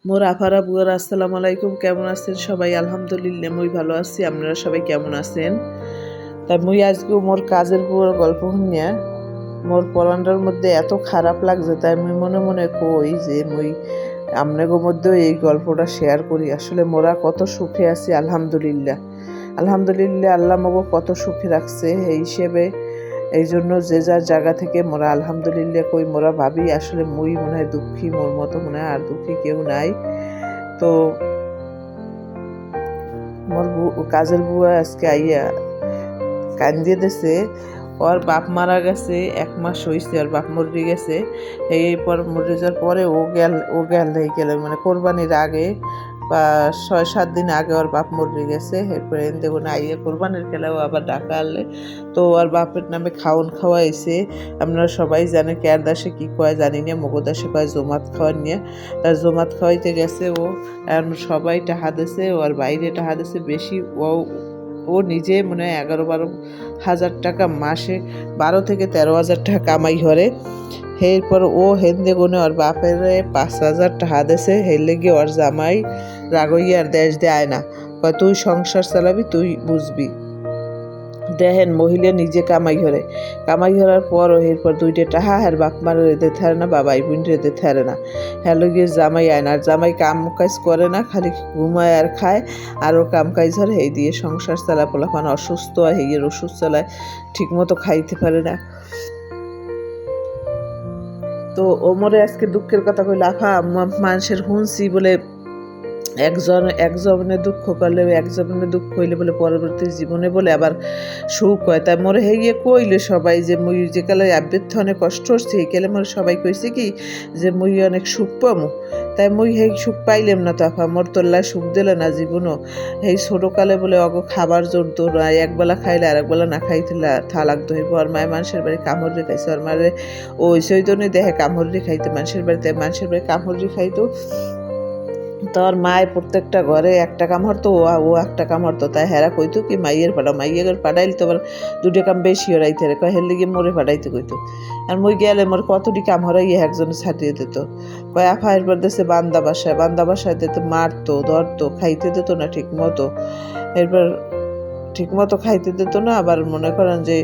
মোর আফারা বুয়ার আসসালামু আলাইকুম। কেমন আছেন সবাই? আলহামদুলিল্লাহ মুই ভালো আছি। আপনারা সবাই কেমন আছেন? তাই মুই আজকে মোর কাজের বুয়ার গল্প শুনিয়া মোর পরান্ডার মধ্যে এত খারাপ লাগছে, তাই মুই মনে মনে কই যে মুই আপনাদের মধ্যেও এই গল্পটা শেয়ার করি। আসলে মোরা কত সুখে আছি, আলহামদুলিল্লাহ। আলহামদুলিল্লাহ, আল্লাহ মগো কত সুখে রাখছে। এই হিসেবে এই জন্য যে যার জায়গা থেকে মোরা আলহামদুলিল্লাহ কই। মোরা ভাবি আসলে মুই মনে হয় দুঃখী, মোর মতো মনে হয় আর দুঃখী কেউ নাই। তো মোর কাজের বুয়া আজকে আইয়া কান্দিয়ে দিছে। ওর বাপ মারা গেছে, 1 মাস হয়েছে, ওর বাপ মরে গেছে। এরপর মরে যাওয়ার পরে ও গেল মানে কোরবানির আগে বা 6-7 দিন আগে ওর বাপ মরে গেছে। এরপরে দেখুন আইয়ে কোরবানির খেলাও আবার ডাকা আনলে। তো ওর বাপের নামে খাওন খাওয়াইছে। আপনারা সবাই জানে কেয়ার দাসে কী কয় জানি না, মগো দাসে কয় জমাত খাওয়ার নিয়ে। তার জমাত খাওয়াইতে গেছে ও, এখন সবাই টাহা দিছে, ওর বাইরে টাহা দিছে বেশি। ও নিজে মনে হয় 11-12 হাজার টাকা মাসে, 12 থেকে 13 হাজার টাকা কামাই করে। এরপর ও হেন্দে গুনে ওর বাপের 5 হাজার টাকা দিছে। হের লেগে ওর জামাই রাগইয়ার দেশ দেয় না, তুই সংসার চালাবি, তুই বুঝবি। দেখেন মহিলা নিজে কামাই করার পর এরপর 2টা টাহা আর বাপ মারে রেঁধে থারে না, বা ভাই বোন রেঁধে থারে না। হ্যালো গিয়ে জামাই আয় না, আর জামাই কাম কাজ করে না, খালি ঘুমায় আর খায়। আর ও কাম কাজ ধরে এই দিয়ে সংসার চালায়। পোলাপান অসুস্থ হয়, হেয়ের ওষুধ চালায়, ঠিক মতো খাইতে পারে না। তো ও মরে আজকে দুঃখের কথা কইলে, আফা মানুষের হুঁসি বলে একজনে দুঃখ করলে, একজনে দুঃখ হইলে বলে পরবর্তী জীবনে বলে আবার সুখ হয়। তাই মোরে হেগিয়ে কইলে সবাই যে মুই যে কালে আবৃত্ত অনেক কষ্ট হচ্ছে, এই কালে মোরে সবাই কইছে কি যে মুই অনেক সুখ পামু। তাই মুই হেই সুখ পাইলাম না। তো আফা মোর তোল্লায় সুখ দিলে না জীবনও। এই ছোটোকালে বলে অগ খাবার জোরতো না, একবেলা খাইলে আর একবেলা না খাইতে থা লাগতো। ওর মায়ের মানুষের বাড়ি কামড় খাইছে, ওর মারে ওই সৈদনে দেখে কামড় খাইতো মানুষের বাড়িতে, মানুষের বাড়ি কামড় খাইতো। তোর মায়ের প্রত্যেকটা ঘরে একটা কাম হতো, ও একটা কাম হতো। তাই হেরা কইতো কি মাইয়ের পাঠাইলে তো আবার 2টা কাম বেশি হরাইতে রে, কয় হের লিগে মোরে পাঠাইতে কইতো। আর মই গেলে মোর কতটি কাম হরাইয়া একজনে ছাড়িয়ে দিত। কয় আফা এরপর দেশে বান্দা বাসায় দিত, মারতো ধরতো, খাইতে দিত না ঠিক মতো। এরপর ঠিক মতো খাইতে দিত না, আবার মনে করেন যে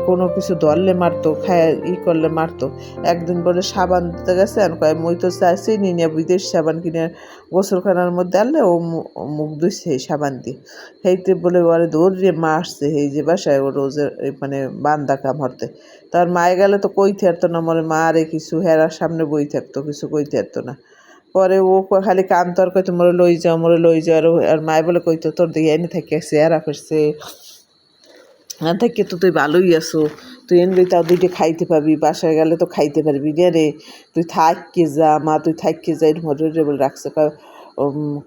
কোনো কিছু ধরলে মারতো, খায় করলে মারতো। একদিন বলে সাবান দিতে গেছে, আর কয় মুই তো চাইছি নিয়ে বিদেশ সাবান কিনে গোসলখানার মধ্যে আনলে ও মুখ ধুইছে এই সাবান দিয়ে। সেইতে বলে ওরে দৌড়িয়ে মা আসছে এই যে বাসায় ও রোজের মানে বান্দা কাম হরতে। তার মায়ে গেলে তো কইতে পারতো না, মনে মা রে কিছু হেরার সামনে বই থাকতো, কিছু কইতে পারতো না। পরে ও খালি কান তর কইতো মোরে লই যাও। আর মায়ে বলে কইতো তোর দিকে এনে থাকি চেহারা ফেরছে, এখান থেকে তো তুই ভালোই আছো, তুই এনে তাও 2টা খাইতে পাবি, বাসায় গেলে তো খাইতে পারবি না রে, তুই থাককে যা মা, তুই থাককে যা। মরে বলে রাখছে।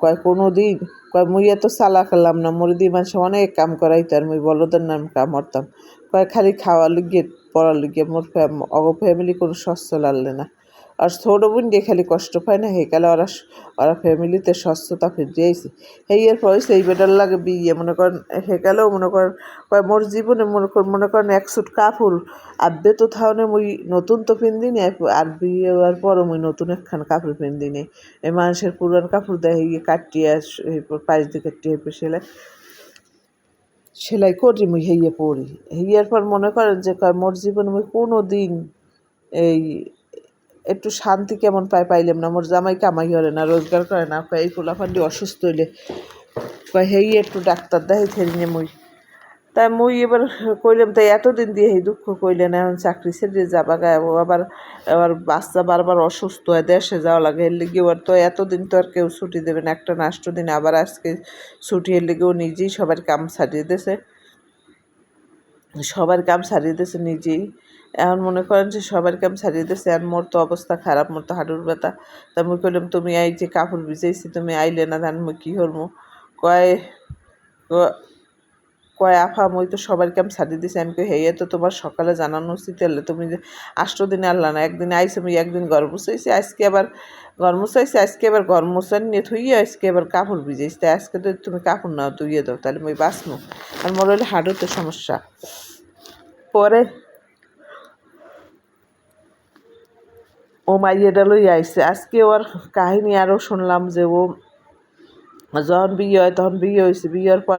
কয় কোনো দিন, কয় মুই এত চালা করলাম না, মরে দিয়ে মানুষ অনেক কাম করাইতো, আর মুই বলদের নাম কাম হরতাম। কয় খালি খাওয়ার লিগে পড়ার লিগে মোর ফ্যামিলি কোনো সচ্ছ লাগলে না। আর ছোটো বোন দিয়ে খালি কষ্ট পায় না, হেকালে ওরা ফ্যামিলিতে স্বচ্ছতা ফিরিয়েছে। এর পরে সেই বেটার লাগে বিয়ে মনে করেন, হেকালেও মনে করেন কয় মোর জীবনে মনে করেন 1 সুট কাপড় আব্বে তো থাওনে মুই নতুন তো পিন্দি নি, আর বিয়ে হওয়ার পরও মুই নতুন একখান কাপড় পিন্দি নি। এই মানুষের পুরান কাপড় দেয় কাটিয়ে পাশ দিয়ে কাটিয়ে সেলাই করি মুই হেয়ে পড়ি। হেয়ার পর মনে করেন যে কয় মোর জীবনে মুই কোনো দিন এই একটু শান্তি কেমন পাইলাম না। মোর জামাই কামাই করে না, রোজগার করে না, কয় এই পোলাপান্ডি অসুস্থ হইলে কয় হেই একটু ডাক্তার দেখাই থেরিনে মুই। তাই মুই এবার কইলাম তাই এতদিন দিয়ে এই দুঃখ কইলেন, এখন চাকরি ছেড়ে যাবা গায়ে আবার আবার বাচ্চা বারবার অসুস্থ হয়, দেশে যাওয়া লাগে। এর লিগে ওর তো এতদিন তো আর কেউ ছুটি দেবে না, একটা না 8 দিন আবার আজকে ছুটি। এর লিগে ও নিজেই সবার কাম ছাড়িয়ে দিয়েছে নিজেই। এখন মনে করেন যে সবার কাম ছাড়িয়ে দিয়েছে, আর মোর তো অবস্থা খারাপ, মোর তো হাঁটুর ব্যথা। তা মুই কইলাম তুমি এই যে কাপড় ভিজাইছি তুমি আইলে না, ধান মুই কী করবো। কয় কয় আফা মুই তো সবার কাম ছাড়িয়ে দিছি। আমি কই হেয়ে তো তোমার সকালে জানানো উচিত হলে, তুমি যে 8 দিনে আনলা না, একদিন আইসে মুই একদিন ঘর মুছাইছি, আজকে আবার ঘর মুছান নিয়ে থুইয়ে আজকে আবার কাপড় ভিজাইছি। তাই আজকে তো তুমি কাপড় নাও ধুইয়ে দাও, তাহলে মুই বাঁচমু। আর মোর হলে হাঁটুতে সমস্যা। পরে ও মাইয়েটা লই আইছে আজকে। ওর কাহিনী আরও শুনলাম যে ও যখন বিয়ে হয় তখন বিয়ে হয়েছে, বিয়ের পর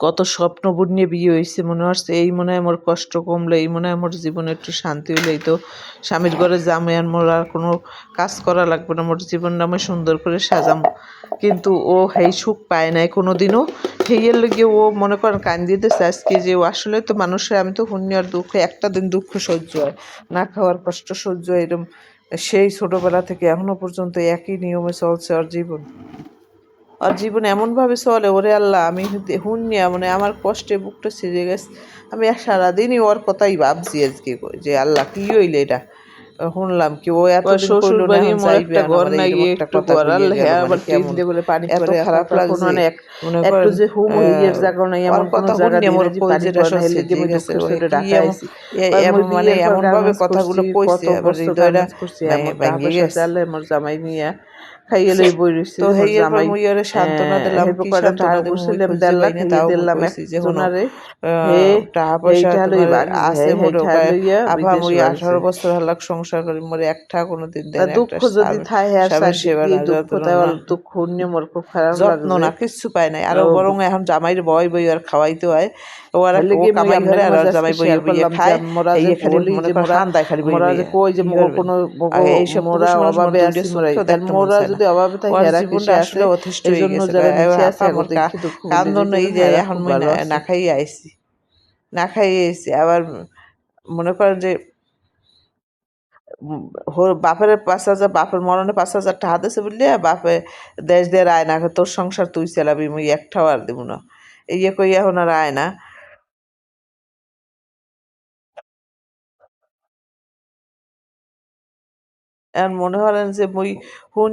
কত স্বপ্ন নিয়ে বিয়ে হয়েছে, মনে হচ্ছে এই মনে হয় মোর কষ্ট কমলে, এই মনে হয় মোর জীবনে একটু শান্তি হইলে, এই তো স্বামীর ঘরে যামে আর মোর আর কোনো কাজ করা লাগবে না, মোর জীবনটা আমি সুন্দর করে সাজাম। কিন্তু ও সেই সুখ পায় নাই কোনোদিনও। সেইয়ের লগে ও মনে করেন কান্দিতেছে আজকে যে ও আসলে তো মানুষের, আমি তো শূন্য আর দুঃখ একটা দিন দুঃখ সহ্য হয়, না খাওয়ার কষ্ট সহ্য হয়, এরকম সেই ছোটবেলা থেকে এখনো পর্যন্ত একই নিয়মে চলছে ওর জীবন। আর জীবন এমনভাবে চলে, ওরে আল্লাহ আমি শুনিয়া মানে আমার কষ্টে বুকটা ছিঁড়ে গেছে। আমি এক সারাদিনই ওর কথাই ভাবছি আজকে, যে আল্লাহ কি হইলে এটা শুনলাম, কি ও এতদিন শ্বশুর কইলো না বাড়ি এখন মোর যাইবে, একটা আর ঘর আমার নাই, এইরকম একটা একটু কথা ঘর কইয়া আনলে গেল, হ্যাঁ মানে আবার টিন কেমন দিয়ে বলে পানি এত পরে, খারাপ কোনো লাগছে। অনেক মনে একটু করেন যে হুম হইয়ের জায়গা নাই ওর এমন কোনো কথা জায়গা শুনে দিয়ে মোর না যে পানি কলিজাটা পড়ে না, সব হেলে ছিঁড়ে দিয়ে মুই গেছে। দুঃখের সাথে কি ঢাকা আইছি। মুই মানে বিয়ের পর এমন ভাবে গার্মেন্টস কথাগুলো করছি, কইছে কত আবার বছর হৃদয়টা গার্মেন্টস করছি, মোর টাকা ভেঙে পয়সা গেছে। চাইলে মোর জামাই নিয়ে খাইয়ে লই বই রইছে তো মোর হেইয়ের পর জামাই। মুই ওরে সান্ত্বনা দিলাম, হেরপর কি কয়টা সান্ত্বনা টাকা দিব মুই করছিলাম, খুঁজে 1.5 পাই লাখ না, খাইয়ে তাও মুই দিলাম কইছি যে হনো একজনারে। হে টাকা পয়সা হেইটা লই তোমার বাগছে, আছে মোটো হেইটা কয় লইয়া আভা বিদেশ মুই বাগছে। 18 বছর হালাক সংসার করি, মোরে একটা কোনোদিন দেন একটা দুঃখ যদি থায় হ্যাঁ স্বামীর চারদিক সেবা দিয়ে না, দুঃখ যত্ন তাই না, দুঃখ নিয়ে মোর খুব খারাপ যত্ন লাগছে। না, কিচ্ছু পায় নাই। আরো ও বরং এখন জামাইয়ের বই বই আর খাওয়াইতে হয়। ও হেলেগে মুই কামাই ঘরে আপনাকে আর মাঝে ওর আজকে জামাই বইয়ে শেয়ার বইয়ে করলাম যে খায়। মোরা যে এই খালি বলি মনে যে কর মোরা হান্দায় খালি বইয়ে মোরা যে বইয়ে কই যে কি মোগো করবেন। কোনো এইসব মোরা পুরুষ মানুষ মোর অভাবে দুইটা আছি, মোরা চোখেও তার দেখতে মন মোরা চায় না। যদি অভাবে থাকি ওর হেরা জীবনটা কিসে আছে। আসলে অতিষ্ঠ এই হয়ে জন্য গেছে। যারা নিচে আছে আপা আগে মোর দেখি দুঃখ গুলি কান্দন, এই দিতেছেন, যে হেরা এখন খুব মুই ভালো আছে। না খাইয়ে আইছি, না খাইয়ে আইছি আবার মনে করেন যে বাপের 5,000, বাপের মরণে 5,000 টাকা দিছে বললে বাপে দেশ দিয়ে আয় না, তোর সংসার তুই চালাবি, মুই একটাও আর দিব না, এই কই এখন আর আয় না। এখন মনে করেন যে মুই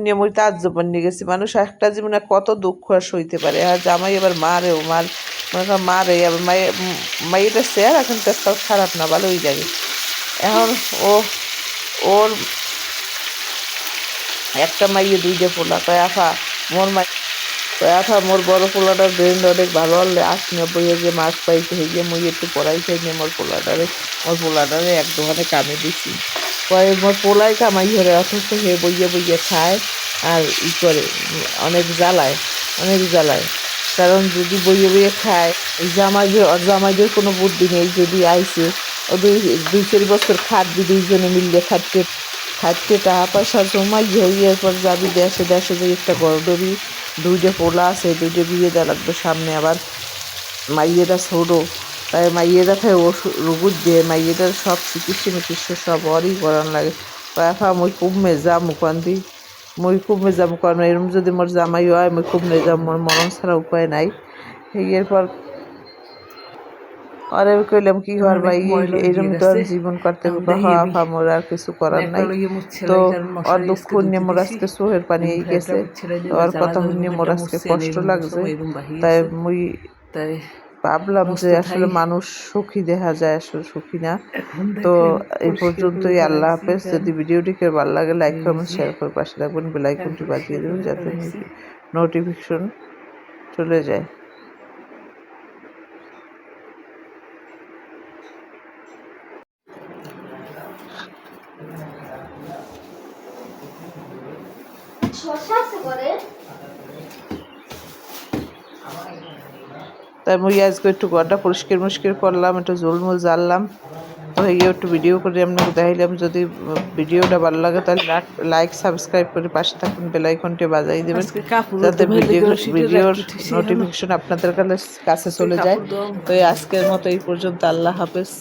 নিয়ে মুই তাজ্জব নিয়ে গেছি, মানুষ একটা জীবনে কত দুঃখ আর সইতে পারে। আর জামাই এবার মারেও মনে করেন মারে আবার মাইয়ের চেহারা কিন্তু একটা খারাপ না, ভালোই লাগে। এখন ও ওর একটা মাইয়ে 2টা পোলা, কয় আফা মোর মাই, কয় আফা মোর বড় পোলাটার ব্রেন অনেক ভালো, হলে 80-90 যে মার্কস পাইছে, হইয়ে মুই একটু পড়াই খাই নিয়ে মোর পোলাটারে এক দোকানে কামে দিছি। কয় মোর পোলাই কামাই করে, অথচ হে বইয়ে বইয়ে খায় আর করে অনেক জ্বালায়, অনেক জ্বালায়। কারণ যদি বইয়ে বইয়ে খায়, এই জামাইদের কোনো বুদ্ধি নেই, যদি আইছে ও 2-4 বছর খাটবি, দুইজনে মিললে খাটতে খাটতে টাকা পয়সা জমাই হইয়ার পর যাবি দেশে, দেশে যাই একটা ঘর ধরবি, 2টা পোলা আছে, 2টা বিয়ে দেওয়া লাগবে সামনে, আবার মাইয়েরা ছোটো, তাই মাইয়েরা খায় ও রুগুর দিয়ে মাইয়েটার সব চিকিৎসা মিকিৎসা সব ওরই করান লাগে। এফা মুই কুমে যাম কান্দি, মুই কুমে যাম কারণ এরম যদি মোর জামাই হয় মুই কুমে যাম, মোর মরণ ছাড়া উপায় নাই। এরপর আর আমি কইলাম কি হওয়ার ভাই, এইরকম তো আর জীবন কাটতে আফা মোর আর কিছু করার নাই। তো ওর দুঃখ নিয়ে মোর আজকে চোখের পানি এই গেছে, ওর কথা শুনিয়ে মোর আজকে কষ্ট লাগছে। তাই মুই ভাবলাম যে আসলে মানুষ সুখী দেখা যায়, আসলে সুখী না। তো এই পর্যন্তই, আল্লাহ হাফেজ। যদি ভিডিওটিকে ভালো লাগে লাইক কমেন্ট শেয়ার করে পাশে থাকবেন, বেল আইকনটি বাজিয়ে দেবেন যাতে নোটিফিকেশন চলে যায়। তাই মুই আজকে একটু ঘরটা পরিষ্কার করলাম, একটু ঝোলমুল জ্বাললাম, তো একটু ভিডিও করে আপনাকে দেখাইলাম। যদি ভিডিওটা ভালো লাগে তাহলে লাইক সাবস্ক্রাইব করে পাশে থাকুন, বেল আইকনটি বাজাই দেবেন যাতে ভিডিওর নোটিফিকেশন আপনাদের কাছে চলে যায়। তো আজকের মতো এই পর্যন্ত, আল্লাহ হাফেজ।